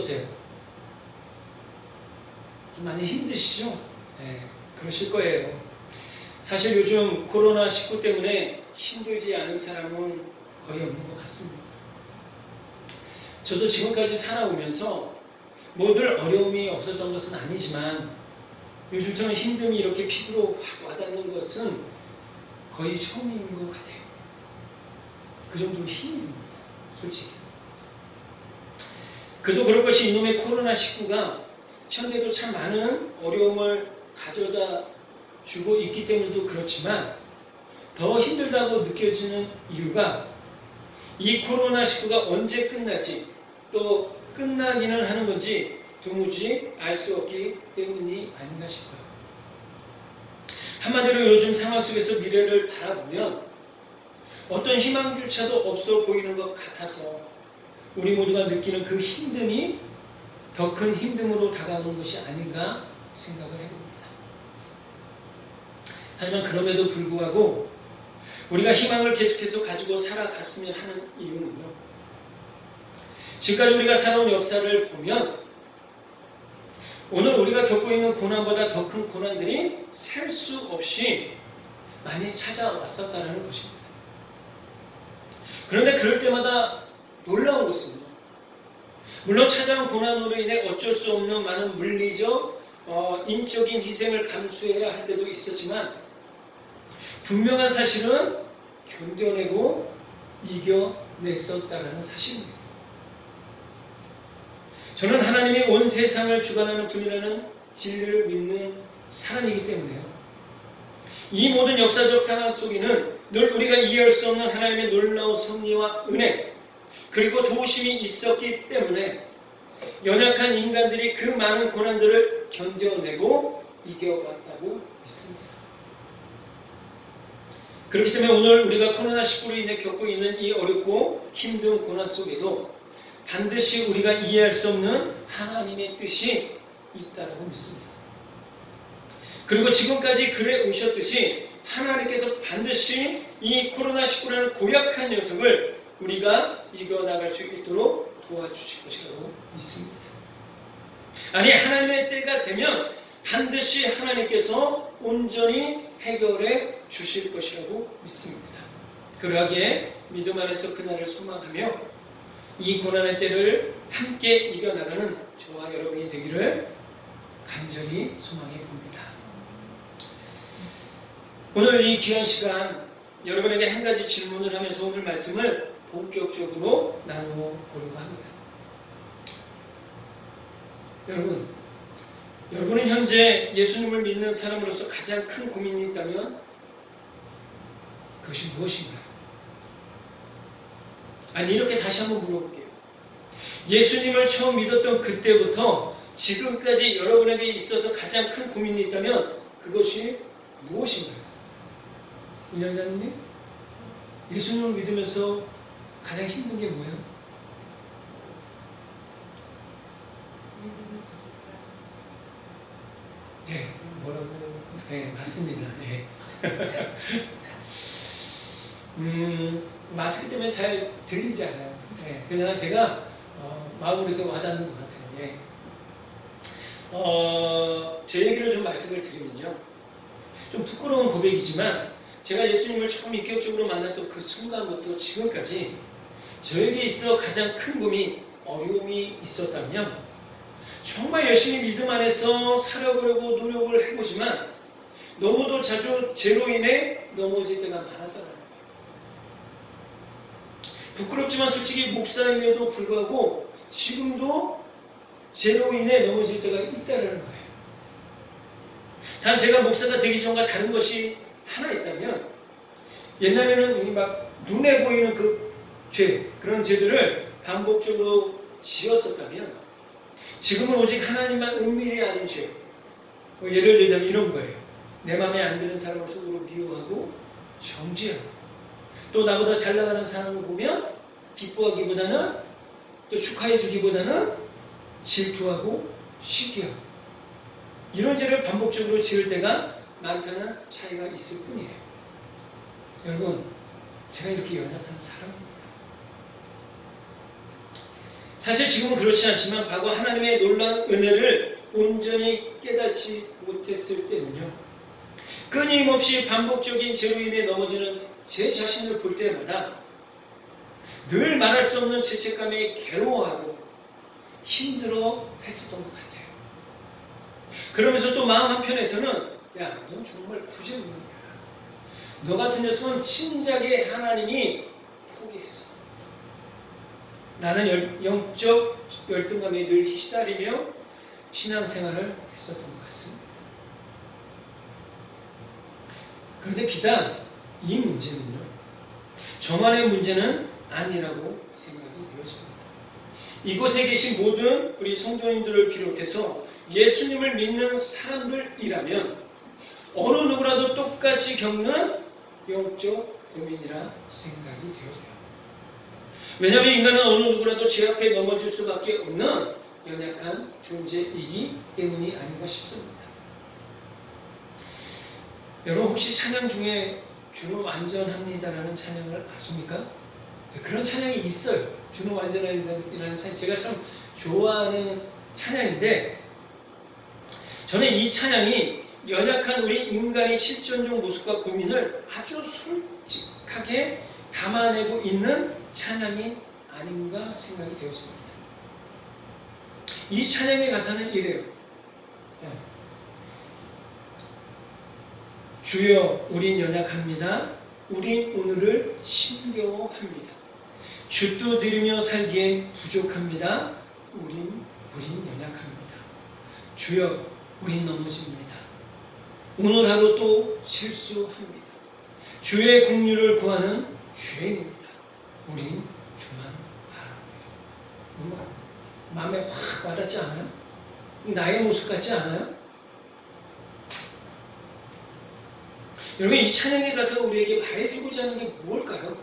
어떠세요? 좀 많이 힘드시죠? 네, 그러실 거예요. 사실 요즘 코로나19 때문에 힘들지 않은 사람은 거의 없는 것 같습니다. 저도 지금까지 살아오면서 뭐들 어려움이 없었던 것은 아니지만 요즘처럼 힘듦이 이렇게 피부로 확 와닿는 것은 거의 처음인 것 같아요. 그 정도로 힘이 듭니다. 솔직히. 그도 그럴 것이 이놈의 코로나19가 현대도 참 많은 어려움을 가져다 주고 있기 때문에도 그렇지만 더 힘들다고 느껴지는 이유가 이 코로나19가 언제 끝날지 또 끝나기는 하는 건지 도무지 알 수 없기 때문이 아닌가 싶어요. 한마디로 요즘 상황 속에서 미래를 바라보면 어떤 희망조차도 없어 보이는 것 같아서 우리 모두가 느끼는 그 힘듦이 더 큰 힘듦으로 다가오는 것이 아닌가 생각을 해봅니다. 하지만 그럼에도 불구하고 우리가 희망을 계속해서 가지고 살아갔으면 하는 이유는요. 지금까지 우리가 살아온 역사를 보면 오늘 우리가 겪고 있는 고난보다 더 큰 고난들이 셀 수 없이 많이 찾아왔었다는 것입니다. 그런데 그럴 때마다 놀라운 것은요. 물론 찾아온 고난으로 인해 어쩔 수 없는 많은 물리적, 인적인 희생을 감수해야 할 때도 있었지만 분명한 사실은 견뎌내고 이겨냈었다는 사실입니다. 저는 하나님이 온 세상을 주관하는 분이라는 진리를 믿는 사람이기 때문에요. 이 모든 역사적 상황 속에는 늘 우리가 이해할 수 없는 하나님의 놀라운 섭리와 은혜 그리고 도우심이 있었기 때문에 연약한 인간들이 그 많은 고난들을 견뎌내고 이겨왔다고 믿습니다. 그렇기 때문에 오늘 우리가 코로나19로 인해 겪고 있는 이 어렵고 힘든 고난 속에도 반드시 우리가 이해할 수 없는 하나님의 뜻이 있다고 믿습니다. 그리고 지금까지 그래 오셨듯이 하나님께서 반드시 이 코로나19라는 고약한 녀석을 우리가 이겨나갈 수 있도록 도와주실 것이라고 믿습니다. 아니 하나님의 때가 되면 반드시 하나님께서 온전히 해결해 주실 것이라고 믿습니다. 그러하기에 믿음 안에서 그날을 소망하며 이 고난의 때를 함께 이겨나가는 저와 여러분이 되기를 간절히 소망해 봅니다. 오늘 이 귀한 시간 여러분에게 한 가지 질문을 하면서 오늘 말씀을 본격적으로 나누어 보려고 합니다. 여러분은 현재 예수님을 믿는 사람으로서 가장 큰 고민이 있다면 그것이 무엇인가요? 아니 이렇게 다시 한번 물어볼게요. 예수님을 처음 믿었던 그때부터 지금까지 여러분에게 있어서 가장 큰 고민이 있다면 그것이 무엇인가요? 은영자님, 예수님을 믿으면서 가장 힘든 게 뭐예요? 네, 뭐라고? 네, 맞습니다. 네. 마스크 때문에 잘 들리지 않아요. 네, 그러나 제가 마음으로 이렇게 와닿는 것 같아요. 예. 제 얘기를 좀 말씀을 드리면요. 좀 부끄러운 고백이지만 제가 예수님을 처음 인격적으로 만났던 그 순간부터 지금까지 저에게 있어 가장 큰 고민, 어려움이 있었다면 정말 열심히 믿음 안에서 살아보려고 노력을 해보지만 너무도 자주 죄로 인해 넘어질 때가 많았다는 거예요. 부끄럽지만 솔직히 목사임에도 불구하고 지금도 죄로 인해 넘어질 때가 있다는 거예요. 단 제가 목사가 되기 전과 다른 것이 하나 있다면 옛날에는 막 눈에 보이는 그 죄, 그런 죄들을 반복적으로 지었었다면 지금은 오직 하나님만 은밀히 아는 죄. 예를 들자면 이런 거예요. 내 마음에 안 드는 사람을 속으로 미워하고 정죄하고 또 나보다 잘 나가는 사람을 보면 기뻐하기보다는 또 축하해주기보다는 질투하고 시기하고 이런 죄를 반복적으로 지을 때가 많다는 차이가 있을 뿐이에요. 여러분, 제가 이렇게 연약한 사람입니다. 사실 지금은 그렇지 않지만 과거 하나님의 놀라운 은혜를 온전히 깨닫지 못했을 때는요, 끊임없이 반복적인 죄로 인해 넘어지는 제 자신을 볼 때마다 늘 말할 수 없는 죄책감에 괴로워하고 힘들어 했었던 것 같아요. 그러면서 또 마음 한편에서는 야, 넌 정말 구제물이야. 너 같은 녀석은 진작에 하나님이 포기했어. 나는 영적 열등감에 늘 시달리며 신앙생활을 했었던 것 같습니다. 그런데 비단 이 문제는요, 저만의 문제는 아니라고 생각이 되어집니다. 이곳에 계신 모든 우리 성도님들을 비롯해서 예수님을 믿는 사람들이라면 어느 누구라도 똑같이 겪는 영적 고민이라 생각이 되어져요. 왜냐하면 인간은 어느 누구라도 죄 앞에 넘어질 수밖에 없는 연약한 존재이기 때문이 아닌가 싶습니다. 여러분 혹시 찬양 중에 주는 완전합니다라는 찬양을 아십니까? 그런 찬양이 있어요. 주는 완전합니다라는 찬양, 제가 참 좋아하는 찬양인데, 저는 이 찬양이 연약한 우리 인간의 실존적 모습과 고민을 아주 솔직하게 담아내고 있는 찬양이 아닌가 생각이 되었습니다. 이 찬양의 가사는 이래요. 주여 우린 연약합니다. 우린 오늘을 힘겨워합니다. 주도 드리며 살기엔 부족합니다. 우린 연약합니다. 주여 우린 넘어집니다. 오늘 하루 또 실수합니다. 주의 긍휼을 구하는 죄인입니다. 우린 주만 바랍니다. 마음에 확 와닿지 않아요? 나의 모습 같지 않아요? 여러분, 이 찬양의 가사가 우리에게 말해주고자 하는 게 무엇일까요?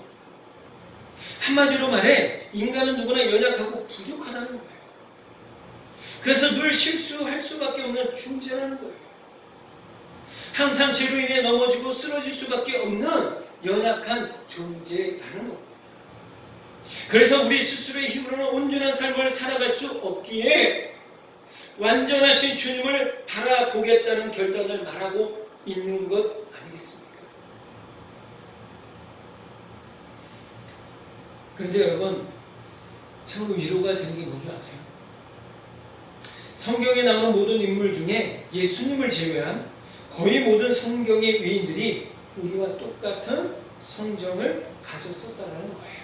한마디로 말해 인간은 누구나 연약하고 부족하다는 거예요. 그래서 늘 실수할 수밖에 없는 존재라는 거예요. 항상 죄로 인해 넘어지고 쓰러질 수밖에 없는 연약한 존재라는 겁니다. 그래서 우리 스스로의 힘으로는 온전한 삶을 살아갈 수 없기에 완전하신 주님을 바라보겠다는 결단을 말하고 있는 것 아니겠습니까? 그런데 여러분, 참 위로가 되는 게 뭔지 아세요? 성경에 나오는 모든 인물 중에 예수님을 제외한 거의 모든 성경의 위인들이 우리와 똑같은 성정을 가졌었다는 거예요.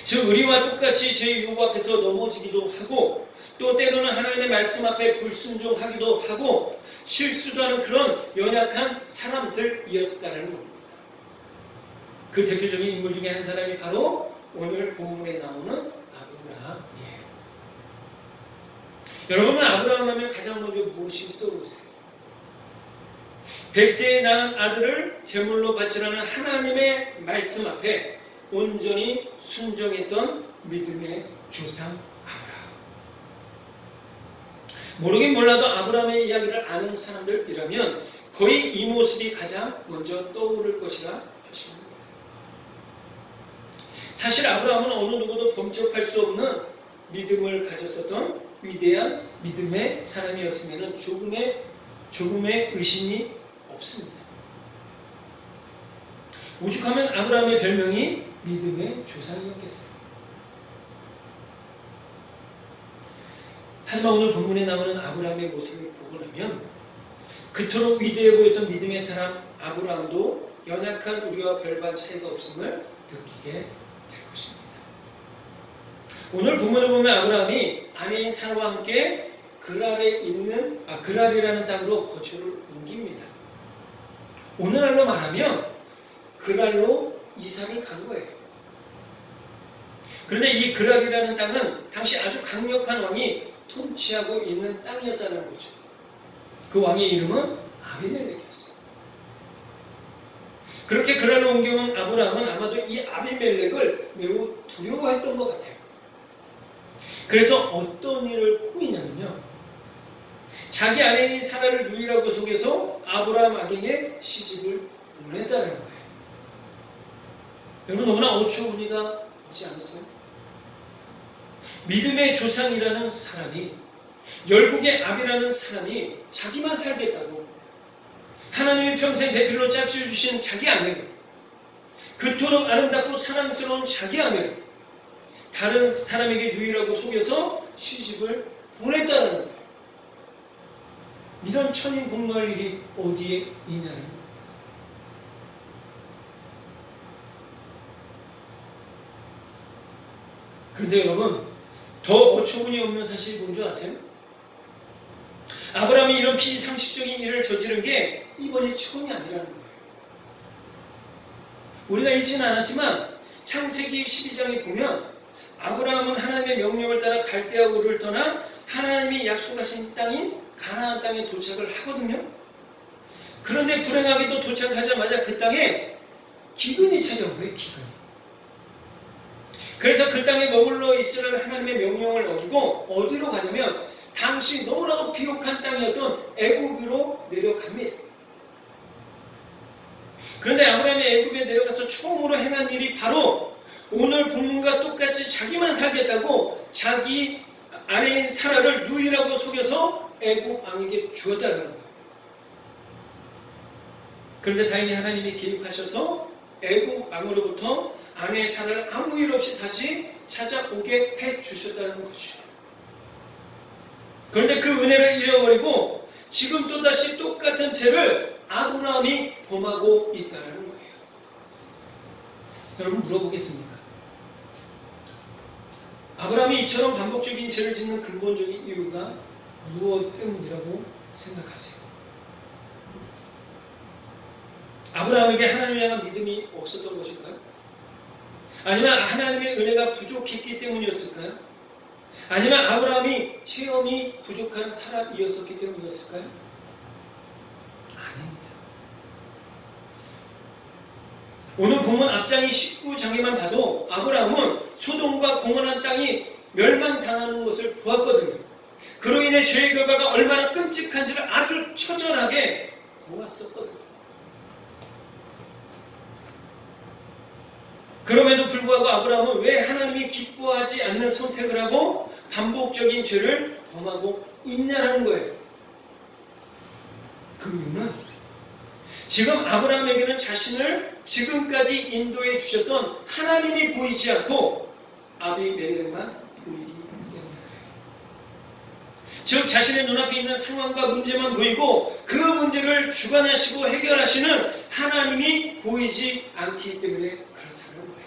즉 우리와 똑같이 제 유혹 앞에서 넘어지기도 하고, 또 때로는 하나님의 말씀 앞에 불순종하기도 하고 실수도 하는 그런 연약한 사람들이었다는 겁니다. 그 대표적인 인물 중에 한 사람이 바로 오늘 본문에 나오는 아브라함이에요. 여러분은 아브라함 하면 가장 먼저 무엇이 떠오르세요? 100세에 낳은 아들을 제물로 바치라는 하나님의 말씀 앞에 온전히 순종했던 믿음의 조상 아브라함. 모르긴 몰라도 아브라함의 이야기를 아는 사람들이라면 거의 이 모습이 가장 먼저 떠오를 것이라 하십니다. 사실 아브라함은 어느 누구도 범접할 수 없는 믿음을 가졌었던 위대한 믿음의 사람이었으면 조금의 의심이 없습니다. 오죽하면 아브라함의 별명이 믿음의 조상이었겠어요. 하지만 오늘 본문에 나오는 아브라함의 모습을 보고 나면 그토록 위대해 보였던 믿음의 사람 아브라함도 연약한 우리와 별반 차이가 없음을 느끼게 될 것입니다. 오늘 본문을 보면 아브라함이 아내인 사라와 함께 그랄이라는 땅으로 거처를 옮깁니다. 오늘날로 말하면 그랄로 이사를 간 거예요. 그런데 이 그랄이라는 땅은 당시 아주 강력한 왕이 통치하고 있는 땅이었다는 거죠. 그 왕의 이름은 아비멜렉이었어요. 그렇게 그랄로 옮겨온 아브라함은 아마도 이 아비멜렉을 매우 두려워했던 것 같아요. 그래서 어떤 일을 꾸미냐면요, 자기 아내인 사라를 누이라고 속여서 아브라함 아내에게 시집을 보냈다는 거예요. 여러분, 너무나 어처구니가 없지 않으세요? 믿음의 조상이라는 사람이, 열국의 압이라는 사람이 자기만 살겠다고 하나님이 평생 배필로 짝지어 주신 자기 아내를, 그토록 아름답고 사랑스러운 자기 아내를 다른 사람에게 누이라고 속여서 시집을 보냈다는 거예요. 이런 천인공노할 일이 어디에 있냐는 거예요. 그런데 여러분, 더 어처구니 없는 사실이 뭔지 아세요? 아브라함이 이런 비상식적인 일을 저지른 게 이번이 처음이 아니라는 거예요. 우리가 읽지는 않았지만 창세기 12장에 보면 아브라함은 하나님의 명령을 따라 갈대아 우르를 떠나 하나님이 약속하신 땅인 가나안 땅에 도착을 하거든요. 그런데 불행하게도 도착하자마자 그 땅에 기근이 찾아온 거예요. 기근이. 그래서 그 땅에 머물러 있으라는 하나님의 명령을 어기고 어디로 가냐면 당시 너무나도 비옥한 땅이었던 애굽으로 내려갑니다. 그런데 아브라함이 애굽에 내려가서 처음으로 행한 일이 바로 오늘 본문과 똑같이 자기만 살겠다고 자기 아내인 사라를 누이라고 속여서 애굽 왕에게 주었다는 거예요. 그런데 다행히 하나님이 개입하셔서 애굽 왕으로부터 아내의 사라를 아무 일 없이 다시 찾아오게 해주셨다는 거죠. 그런데 그 은혜를 잃어버리고 지금 또다시 똑같은 죄를 아브라함이 범하고 있다는 거예요. 여러분 물어보겠습니다. 아브라함이 이처럼 반복적인 죄를 짓는 근본적인 이유가 무엇 때문이라고 생각하세요? 아브라함에게 하나님에 대한 믿음이 없었던 것일까요? 아니면 하나님의 은혜가 부족했기 때문이었을까요? 아니면 아브라함이 체험이 부족한 사람이었었기 때문이었을까요? 아닙니다. 오늘 본문 앞장이 19장에만 봐도 아브라함은 소돔과 공헌한 땅이 멸망당하는 것을 보았거든요. 그로 인해 죄의 결과가 얼마나 끔찍한지를 아주 처절하게 보았었거든요. 그럼에도 불구하고 아브라함은 왜 하나님이 기뻐하지 않는 선택을 하고 반복적인 죄를 범하고 있냐는 거예요. 그 이유는 지금 아브라함에게는 자신을 지금까지 인도해 주셨던 하나님이 보이지 않고 아비멜렉만 보이기 때문에 즉 자신의 눈앞에 있는 상황과 문제만 보이고 그 문제를 주관하시고 해결하시는 하나님이 보이지 않기 때문에 그렇다는 거예요.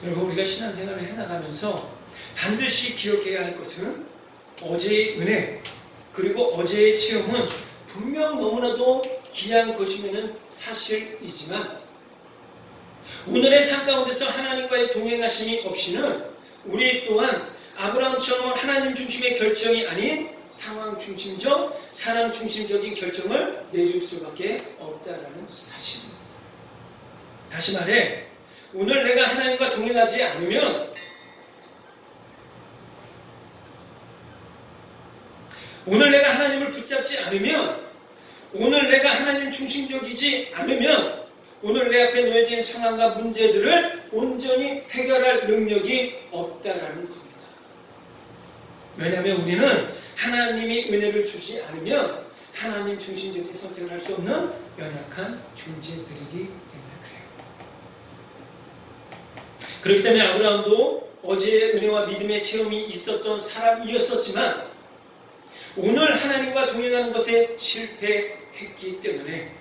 여러분 우리가 신앙생활을 해나가면서 반드시 기억해야 할 것은 어제의 은혜 그리고 어제의 체험은 분명 너무나도 귀한 것이면 사실이지만 오늘의 삶 가운데서 하나님과의 동행하심이 없이는 우리 또한 아브라함처럼 하나님 중심의 결정이 아닌 상황 중심적, 사람 중심적인 결정을 내릴 수밖에 없다는 사실입니다. 다시 말해 오늘 내가 하나님과 동행하지 않으면 오늘 내가 하나님을 붙잡지 않으면 오늘 내가 하나님 중심적이지 않으면 오늘 내 앞에 놓여진 상황과 문제들을 온전히 해결할 능력이 없다라는 겁니다. 왜냐하면 우리는 하나님이 은혜를 주지 않으면 하나님 중심적인 선택을 할 수 없는 연약한 존재들이기 때문에 그래요. 그렇기 때문에 아브라함도 어제의 은혜와 믿음의 체험이 있었던 사람이었었지만 오늘 하나님과 동행하는 것에 실패했기 때문에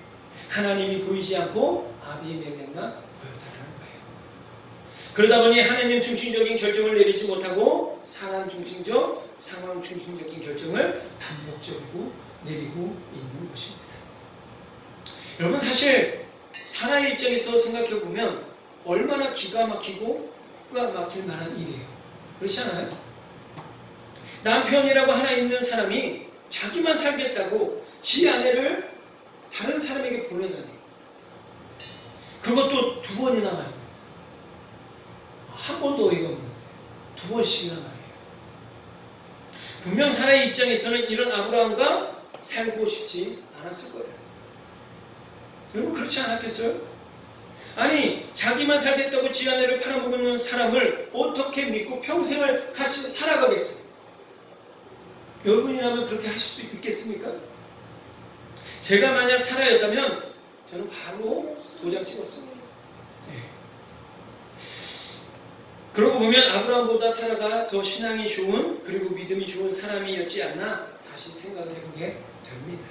하나님이 보이지 않고 아비멜렉만 보였다는 거예요. 그러다 보니 하나님 중심적인 결정을 내리지 못하고 사람 중심적, 상황 중심적인 결정을 반복적으로 내리고 있는 것입니다. 여러분 사실 사람의 입장에서 생각해 보면 얼마나 기가 막히고 코가 막힐 만한 일이에요. 그렇지 않아요? 남편이라고 하나 있는 사람이 자기만 살겠다고 지 아내를 다른 사람에게 보내다니 그것도 2번이나 말입니다. 한 번도 어이가 없는데 2번씩이나 말이에요. 분명 사라의 입장에서는 이런 아브라함과 살고 싶지 않았을 거예요. 여러분 그렇지 않았겠어요? 아니 자기만 살겠다고 지 아내를 팔아먹는 사람을 어떻게 믿고 평생을 같이 살아가겠어요? 여러분이라면 그렇게 하실 수 있겠습니까? 제가 만약 사라였다면 저는 바로 도장 찍었습니다. 네. 그러고 보면 아브라함보다 사라가 더 신앙이 좋은 그리고 믿음이 좋은 사람이었지 않나 다시 생각을 해보게 됩니다.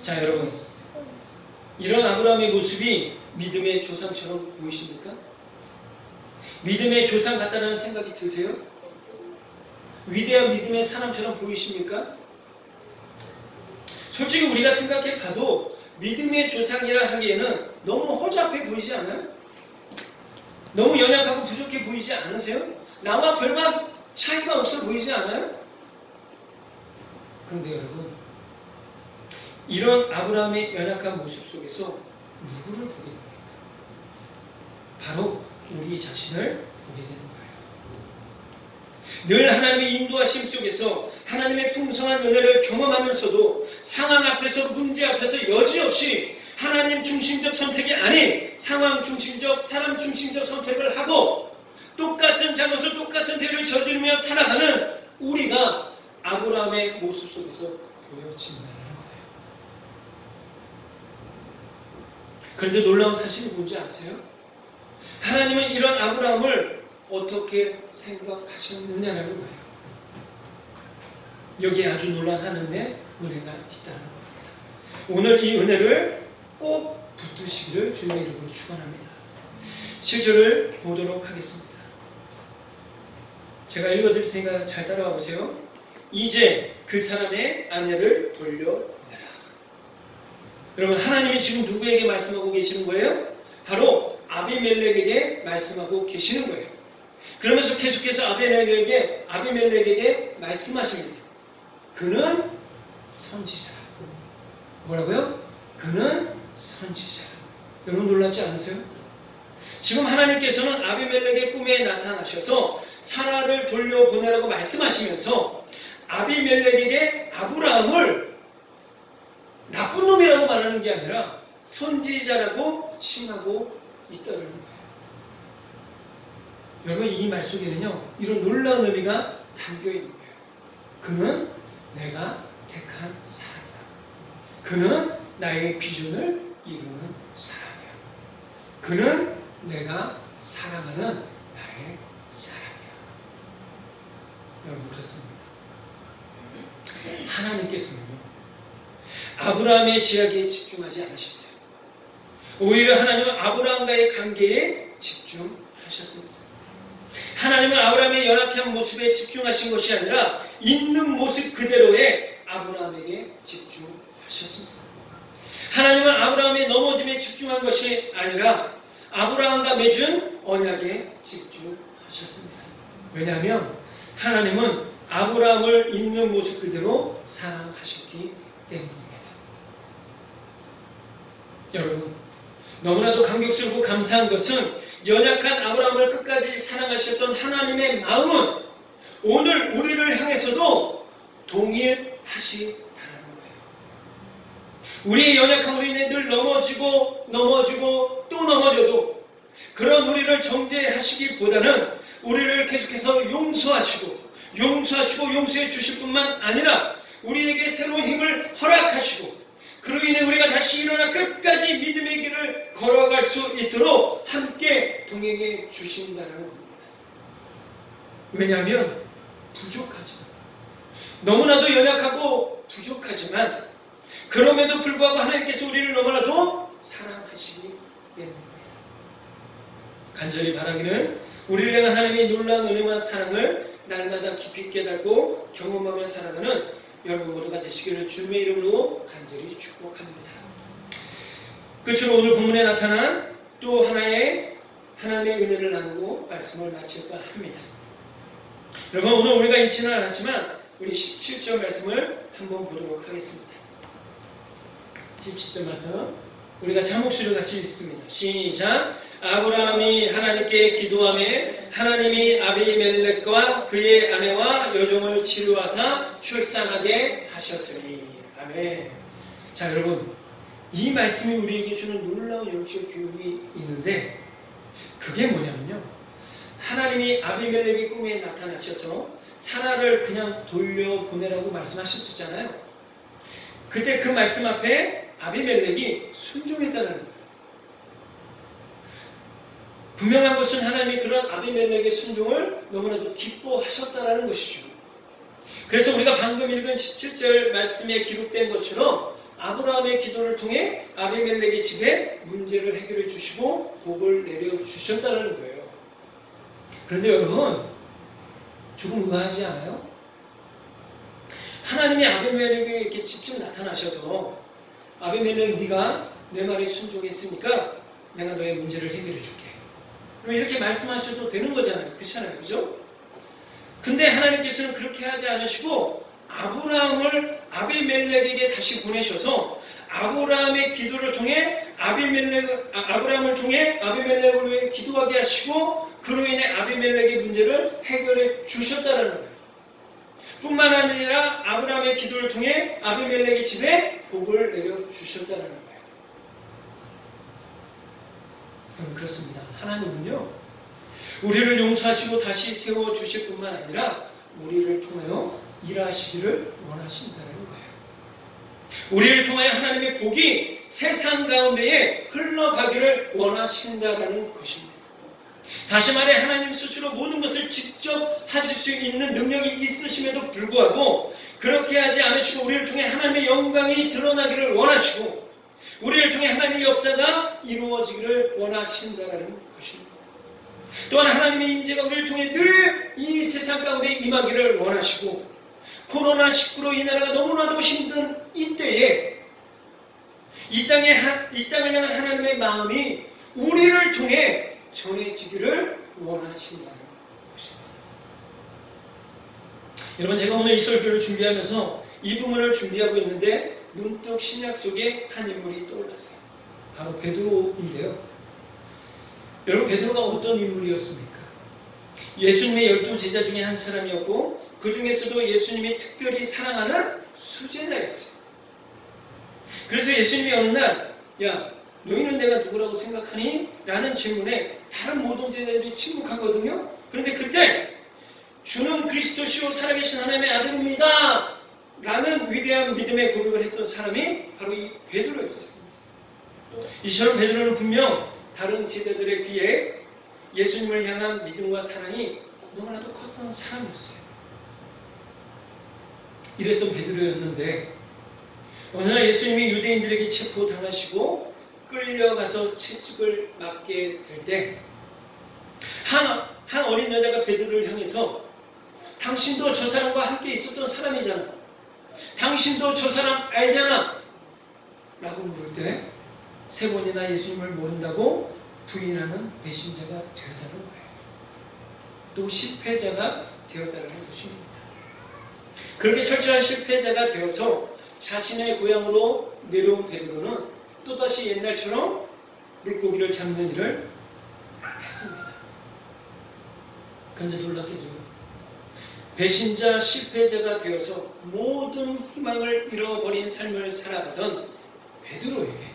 자 여러분, 이런 아브라함의 모습이 믿음의 조상처럼 보이십니까? 믿음의 조상 같다는 생각이 드세요? 위대한 믿음의 사람처럼 보이십니까? 솔직히 우리가 생각해 봐도 믿음의 조상이라 하기에는 너무 허접해 보이지 않아요? 너무 연약하고 부족해 보이지 않으세요? 나와 별반 차이가 없어 보이지 않아요? 그런데 여러분, 이런 아브라함의 연약한 모습 속에서 누구를 보게 됩니까? 바로 우리 자신을 보게 되는 거예요. 늘 하나님의 인도하심 속에서 하나님의 풍성한 은혜를 경험하면서도 상황 앞에서 문제 앞에서 여지없이 하나님 중심적 선택이 아닌 상황 중심적, 사람 중심적 선택을 하고 똑같은 잘못을 똑같은 죄를 저지르며 살아가는 우리가 아브라함의 모습 속에서 보여진다는 거예요. 그런데 놀라운 사실이 뭔지 아세요? 하나님은 이런 아브라함을 어떻게 생각하셨느냐는 거예요. 여기에 아주 놀라운 하나님의 은혜가 있다는 겁니다. 오늘 이 은혜를 꼭 붙드시기를 주님의 이름으로 축원합니다. 실절을 보도록 하겠습니다. 제가 읽어드릴 테니까 잘 따라와 보세요. 이제 그 사람의 아내를 돌려보내라. 여러분, 하나님이 지금 누구에게 말씀하고 계시는 거예요? 바로 아비멜렉에게 말씀하고 계시는 거예요. 그러면서 계속해서 아비멜렉에게 말씀하십니다. 그는 선지자라. 뭐라고요? 그는 선지자라. 여러분 놀랍지 않으세요? 지금 하나님께서는 아비멜렉의 꿈에 나타나셔서 사라를 돌려보내라고 말씀하시면서 아비멜렉에게 아브라함을 나쁜 놈이라고 말하는 게 아니라 선지자라고 칭하고 있다는 거예요. 여러분, 이 말 속에는요, 이런 놀라운 의미가 담겨 있는 거예요. 그는 내가 택한 사람이다. 그는 나의 비전을 이루는 사람이야. 그는 내가 사랑하는 나의 사람이야. 여러분, 그렇습니다. 하나님께서는요, 아브라함의 지약에 집중하지 않으셨어요. 오히려 하나님은 아브라함과의 관계에 집중하셨습니다. 하나님은 아브라함의 연약한 모습에 집중하신 것이 아니라 있는 모습 그대로의 아브라함에게 집중하셨습니다. 하나님은 아브라함의 넘어짐에 집중한 것이 아니라 아브라함과 맺은 언약에 집중하셨습니다. 왜냐하면 하나님은 아브라함을 있는 모습 그대로 사랑하셨기 때문입니다. 여러분, 너무나도 감격스럽고 감사한 것은 연약한 아브라함을 끝까지 사랑하셨던 하나님의 마음은 오늘 우리를 향해서도 동일하시다는 거예요. 우리의 연약함으로 인해 늘 넘어지고 또 넘어져도 그런 우리를 정죄하시기보다는 우리를 계속해서 용서해 주실 뿐만 아니라 우리에게 새로운 힘을 허락하시고 그로 인해 우리가 다시 일어나 끝까지 믿음의 길을 걸어갈 수 있도록 함께 동행해 주신다는 겁니다. 왜냐하면 부족하지만, 너무나도 연약하고 부족하지만 그럼에도 불구하고 하나님께서 우리를 너무나도 사랑하시기 때문입니다. 간절히 바라기는 우리를 향한 하나님의 놀라운 은혜와 사랑을 날마다 깊이 깨닫고 경험하며 살아가는 여러분 모두가 되시기를 주님의 이름으로 간절히 축복합니다. 끝으로 오늘 본문에 나타난 또 하나의 하나님의 은혜를 나누고 말씀을 마칠까 합니다. 여러분, 오늘 우리가 읽지는 않았지만 우리 17절 말씀을 한번 보도록 하겠습니다. 17절 말씀 우리가 제목수를 같이 읽습니다. 시작. 아브라함이 하나님께 기도하매 하나님이 아비멜렉과 그의 아내와 여종을 치료하사 출산하게 하셨으니. 아멘. 자, 여러분, 이 말씀이 우리에게 주는 놀라운 영적 교육이 있는데, 그게 뭐냐면요, 하나님이 아비멜렉의 꿈에 나타나셔서 사라를 그냥 돌려보내라고 말씀하셨었잖아요. 그때 그 말씀 앞에 아비멜렉이 순종했다는 거예요. 분명한 것은 하나님이 그런 아비멜렉의 순종을 너무나도 기뻐하셨다는 것이죠. 그래서 우리가 방금 읽은 17절 말씀에 기록된 것처럼 아브라함의 기도를 통해 아비멜렉의 집에 문제를 해결해 주시고 복을 내려주셨다는 거예요. 그런데 여러분, 조금 의아하지 않아요? 하나님이 아비멜렉에게 이렇게 직접 나타나셔서 아비멜렉, 네가 내 말에 순종했으니까 내가 너의 문제를 해결해 줄게, 그럼 이렇게 말씀하셔도 되는 거잖아요. 그렇잖아요, 그죠? 근데 하나님께서는 그렇게 하지 않으시고 아브라함을 아비멜렉에게 다시 보내셔서 아브라함의 기도를 통해 아브라함을 통해 아비멜렉을 위해 기도하게 하시고 그로 인해 아비멜렉의 문제를 해결해 주셨다는 거예요. 뿐만 아니라 아브라함의 기도를 통해 아비멜렉의 집에 복을 내려 주셨다는 거예요. 여러분, 그렇습니다. 하나님은요, 우리를 용서하시고 다시 세워 주실 뿐만 아니라 우리를 통하여 일하시기를 원하신다는 거예요. 우리를 통하여 하나님의 복이 세상 가운데에 흘러가기를 원하신다는 것입니다. 다시 말해, 하나님 스스로 모든 것을 직접 하실 수 있는 능력이 있으심에도 불구하고 그렇게 하지 않으시고 우리를 통해 하나님의 영광이 드러나기를 원하시고 우리를 통해 하나님의 역사가 이루어지기를 원하신다는 것입니다. 또한 하나님의 임재가 우리를 통해 늘 이 세상 가운데 임하기를 원하시고 코로나19로 이 나라가 너무나도 힘든 이때에 이 땅을 향한 하나님의 마음이 우리를 통해 전해지기를 원하신다는 것입니다. 여러분, 제가 오늘 이 설교를 준비하면서 이 부분을 준비하고 있는데 문득 신약 속에 한 인물이 떠올랐어요. 바로 베드로인데요. 여러분, 베드로가 어떤 인물이었습니까? 예수님의 12제자 중에 한 사람이었고 그 중에서도 예수님이 특별히 사랑하는 수제자였어요. 그래서 예수님이 어느 날, 야, 너희는 내가 누구라고 생각하니? 라는 질문에 다른 모든 제자들이 침묵하거든요. 그런데 그때 주는 그리스도시요 살아계신 하나님의 아들입니다 라는 위대한 믿음의 고백을 했던 사람이 바로 이 베드로였습니다. 이처럼 베드로는 분명 다른 제자들에 비해 예수님을 향한 믿음과 사랑이 너무나도 컸던 사람이었어요. 이랬던 베드로였는데 어느 날 예수님이 유대인들에게 체포당하시고 끌려가서 채찍을 맞게 될 때 한 어린 여자가 베드로를 향해서 당신도 저 사람과 함께 있었던 사람이잖아, 당신도 저 사람 알잖아 라고 물을 때 3번이나 예수님을 모른다고 부인하는 배신자가 되었다는 거예요. 또 실패자가 되었다는 것입니다. 그렇게 철저한 실패자가 되어서 자신의 고향으로 내려온 베드로는 또다시 옛날처럼 물고기를 잡는 일을 했습니다. 그런데 놀랍게도 배신자 실패자가 되어서 모든 희망을 잃어버린 삶을 살아가던 베드로에게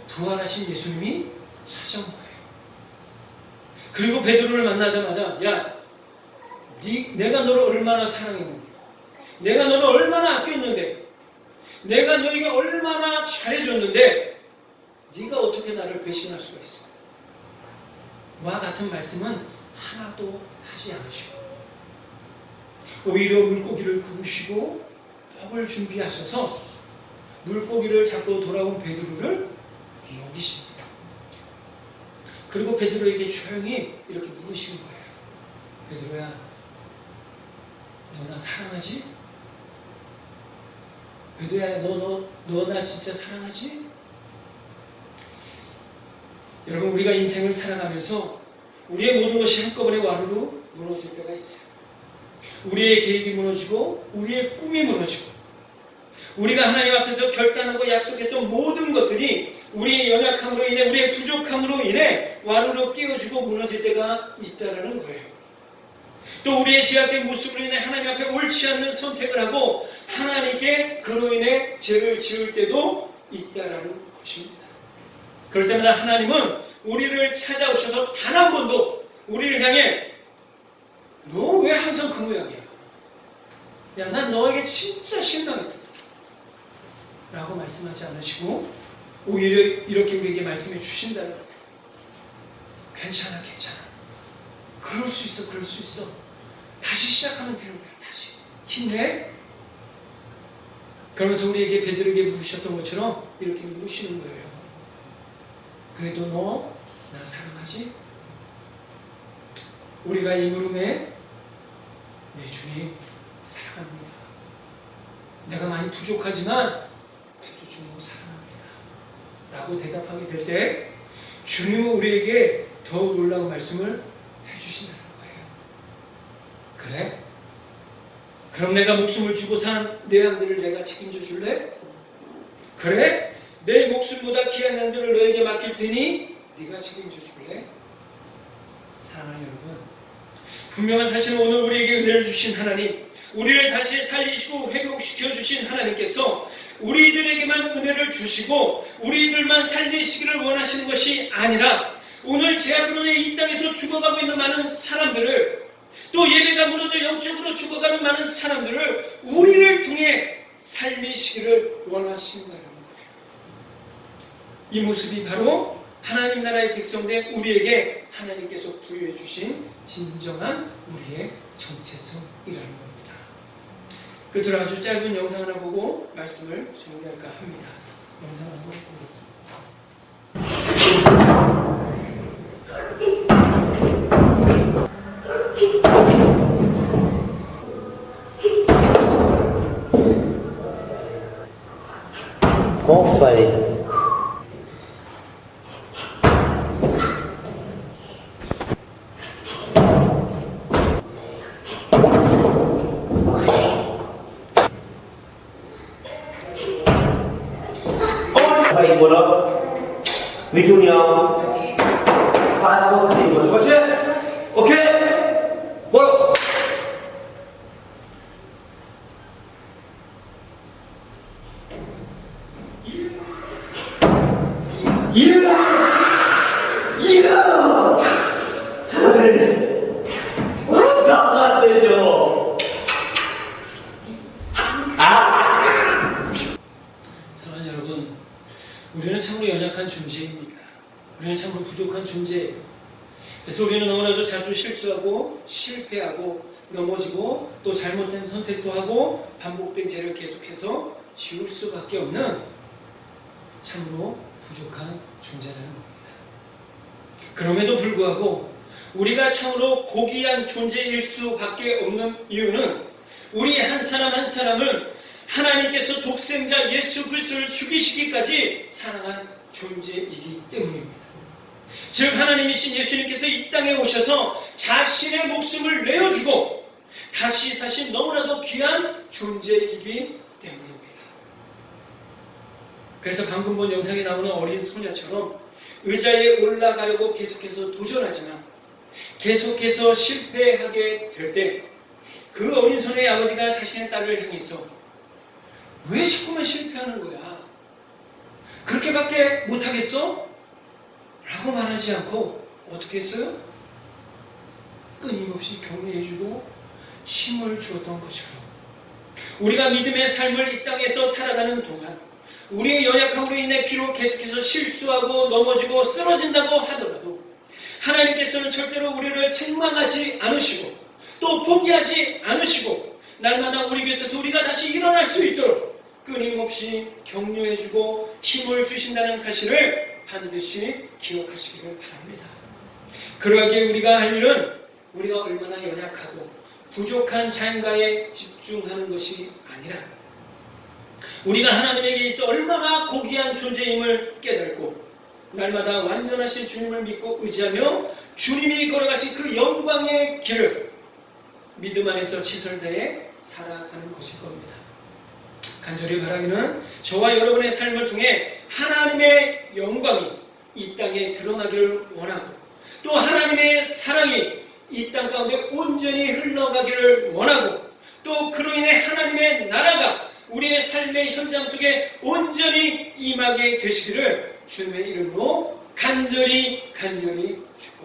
부활하신 예수님이 찾아온 거예요. 그리고 베드로를 만나자마자, 야, 내가 너를 얼마나 사랑했는데, 내가 너를 얼마나 아꼈는데, 내가 너에게 얼마나 잘해줬는데 네가 어떻게 나를 배신할 수가 있어? 와 같은 말씀은 하나도 하지 않으시고 오히려 물고기를 그으시고 떡을 준비하셔서 물고기를 잡고 돌아온 베드로를 먹이십니다. 그리고 베드로에게 조용히 이렇게 물으시는 거예요. 베드로야, 너 나 사랑하지? 베드로야, 너 나 진짜 사랑하지? 여러분, 우리가 인생을 살아가면서 우리의 모든 것이 한꺼번에 와르르 무너질 때가 있어요. 우리의 계획이 무너지고 우리의 꿈이 무너지고 우리가 하나님 앞에서 결단하고 약속했던 모든 것들이 우리의 연약함으로 인해, 우리의 부족함으로 인해 와르르 깨어지고 무너질 때가 있다는 거예요. 또 우리의 제약된 모습으로 인해 하나님 앞에 옳지 않는 선택을 하고 하나님께 그로 인해 죄를 지을 때도 있다라는 것입니다. 그럴 때마다 하나님은 우리를 찾아오셔서 단 한 번도 우리를 향해 너 왜 항상 그 모양이야? 야, 난 너에게 진짜 실망했다 라고 말씀하지 않으시고 오히려 이렇게 우리에게 말씀해 주신다는 거예요. 괜찮아, 괜찮아. 그럴 수 있어, 그럴 수 있어. 다시 시작하면 되는 거야. 다시 힘내. 그러면서 우리에게 베드로에게 물으셨던 것처럼 이렇게 물으시는 거예요. 그래도 너 나 사랑하지? 우리가 이 물음에 네 주님 사랑합니다. 내가 많이 부족하지만 그래도 주님 사랑합니다 라고 대답하게 될 때 주님은 우리에게 더욱 놀라운 말씀을 해주신다는 거예요. 그래? 그럼 내가 목숨을 주고 산 내 양들을 내가 책임져 줄래? 그래? 내 목숨보다 귀한 양들을 너에게 맡길 테니 네가 책임져 줄래? 사랑하는 여러분, 분명한 사실은 오늘 우리에게 은혜를 주신 하나님, 우리를 다시 살리시고 회복시켜 주신 하나님께서 우리들에게만 은혜를 주시고 우리들만 살리시기를 원하시는 것이 아니라 오늘 제약으로 이 땅에서 죽어가고 있는 많은 사람들을, 또 예배가 무너져 영적으로 죽어가는 많은 사람들을 우리를 통해 살리시기를 원하신다는 거예요. 이 모습이 바로 하나님 나라의 백성된 우리에게 하나님께서 부여해 주신 진정한 우리의 정체성이라는 겁니다. 끝으로 아주 짧은 영상 하나 보고 말씀을 정리할까 합니다. 영상 한번 보겠습니다. Enfin. Vậy của nó vì chủ nhiều phải không thì một số chuyện ok bộ 사랑하는 여러분, 우리는 참으로 연약한 존재입니다. 우리는 참으로 부족한 존재예요. 그래서 우리는 너무나도 자주 실수하고 실패하고 넘어지고 또 잘못된 선택도 하고 반복된 죄를 계속해서 지울 수밖에 없는 참으로 부족한 존재라는 겁니다. 그럼에도 불구하고 우리가 참으로 고귀한 존재일 수밖에 없는 이유는 우리 한 사람 한 사람을 하나님께서 독생자 예수 그리스도를 죽이시기까지 사랑한 존재이기 때문입니다. 즉 하나님이신 예수님께서 이 땅에 오셔서 자신의 목숨을 내어주고 다시 사신 너무나도 귀한 존재이기 때문입니다. 그래서 방금 본 영상에 나오는 어린 소녀처럼 의자에 올라가려고 계속해서 도전하지만 계속해서 실패하게 될 때 그 어린 소녀의 아버지가 자신의 딸을 향해서 왜 자꾸만 실패하는 거야? 그렇게밖에 못하겠어? 라고 말하지 않고 어떻게 했어요? 끊임없이 격려해주고 힘을 주었던 것처럼 우리가 믿음의 삶을 이 땅에서 살아가는 동안 우리의 연약함으로 인해 비록 계속해서 실수하고 넘어지고 쓰러진다고 하더라도 하나님께서는 절대로 우리를 책망하지 않으시고 또 포기하지 않으시고 날마다 우리 곁에서 우리가 다시 일어날 수 있도록 끊임없이 격려해주고 힘을 주신다는 사실을 반드시 기억하시기를 바랍니다. 그러하기에 우리가 할 일은 우리가 얼마나 연약하고 부족한 자인가에 집중하는 것이 아니라 우리가 하나님에게 있어 얼마나 고귀한 존재임을 깨닫고 날마다 완전하신 주님을 믿고 의지하며 주님이 걸어가신 그 영광의 길을 믿음 안에서 치설대에 살아가는 것일 겁니다. 간절히 바라기는 저와 여러분의 삶을 통해 하나님의 영광이 이 땅에 드러나기를 원하고 또 하나님의 사랑이 이 땅 가운데 온전히 흘러가기를 원하고 또 그로 인해 하나님의 나라가 우리의 삶의 현장 속에 온전히 임하게 되시기를 주님의 이름으로 간절히 축복합니다.